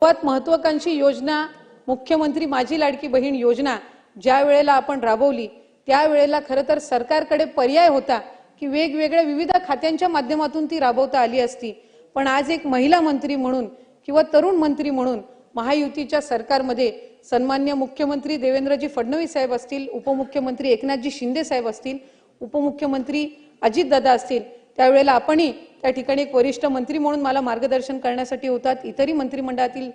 सर्वात महत्त्वाकांक्षी योजना मुख्यमंत्री माझी लाडकी बहीण योजना ज्या वेळेला आपण राबवली त्यावेळेला खरं तर सरकारकडे पर्याय होता की वेगवेगळ्या विविध खात्यांच्या माध्यमातून ती राबवता आली असती। पण आज एक महिला मंत्री म्हणून किंवा तरुण मंत्री म्हणून महायुतीच्या सरकारमध्ये सन्माननीय मुख्यमंत्री देवेंद्रजी फडणवीस साहेब असतील, उपमुख्यमंत्री एकनाथजी शिंदे साहेब असतील, उपमुख्यमंत्री अजितदादा असतील, त्यावेळेला आपणही त्या ठिकाणी एक वरिष्ठ मंत्री म्हणून मला मार्गदर्शन करण्यासाठी होतात, इतरही मंत्रिमंडळातील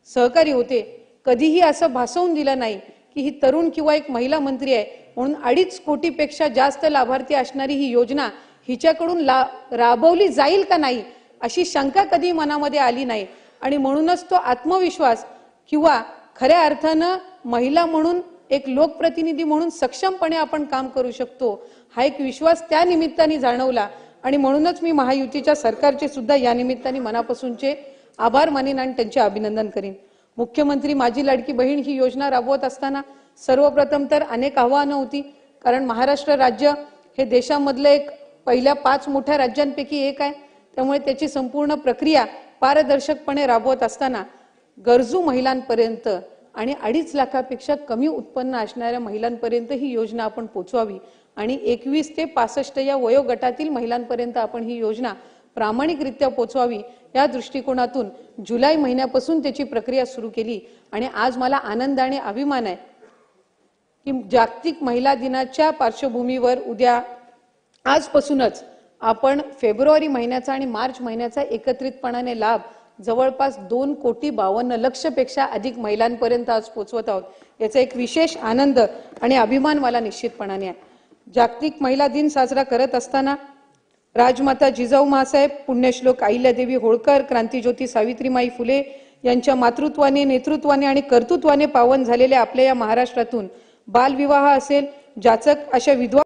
सहकारी होते। कधीही असं भासवून दिलं नाही की ही तरुण किंवा एक महिला मंत्री आहे म्हणून 2.5 कोटीपेक्षा जास्त लाभार्थी असणारी ही योजना हिच्याकडून राबवली जाईल का नाही अशी शंका कधी मनामध्ये आली नाही। आणि म्हणूनच तो आत्मविश्वास किंवा खऱ्या अर्थानं महिला म्हणून एक लोकप्रतिनिधी म्हणून सक्षमपणे आपण काम करू शकतो हा एक विश्वास त्या निमित्ताने जाणवला। आणि म्हणूनच मी महायुतीच्या सरकारचे सुद्धा या निमित्ताने मनापासूनचे आभार मानेन आणि त्यांचे अभिनंदन करीन। मुख्यमंत्री माझी लाडकी बहीण ही योजना राबवत असताना सर्वप्रथम तर अनेक आव्हाने होती, कारण महाराष्ट्र राज्य हे देशामधले एक पहिल्या 5 मोठ्या राज्यांपैकी एक आहे। त्यामुळे त्याची संपूर्ण प्रक्रिया पारदर्शकपणे राबवत असताना गरजू महिलांपर्यंत आणि 2.5 लाखापेक्षा कमी उत्पन्न असणाऱ्या महिलांपर्यंत ही योजना आपण पोहोचवावी आणि 21 ते 65 या वयोगटातील महिलांपर्यंत आपण ही योजना प्रामाणिकरित्या पोहोचवावी या दृष्टिकोनातून जुलै महिन्यापासून त्याची प्रक्रिया सुरू केली। आणि आज मला आनंद आणि अभिमान आहे की जागतिक महिला दिनाच्या पार्श्वभूमीवर उद्या आजपासूनच आपण फेब्रुवारी महिन्याचा आणि मार्च महिन्याचा एकत्रितपणाने लाभ जवळपास 2,52,00,000 पेक्षा अधिक महिलांपर्यंत आज पोहोचवत आहोत। याचा एक विशेष आनंद आणि अभिमान मला निश्चितपणाने आहे। जागतिक महिला दिन साजरा करत असताना राजमाता जिजाऊ मासाहेब, पुण्यश्लोक अहिल्यादेवी होळकर, क्रांतिज्योती सावित्रीमाई फुले यांच्या मातृत्वाने, नेतृत्वाने आणि कर्तृत्वाने पावन झालेल्या आपल्या या महाराष्ट्रातून बालविवाह असेल, जाचक अशा विधवा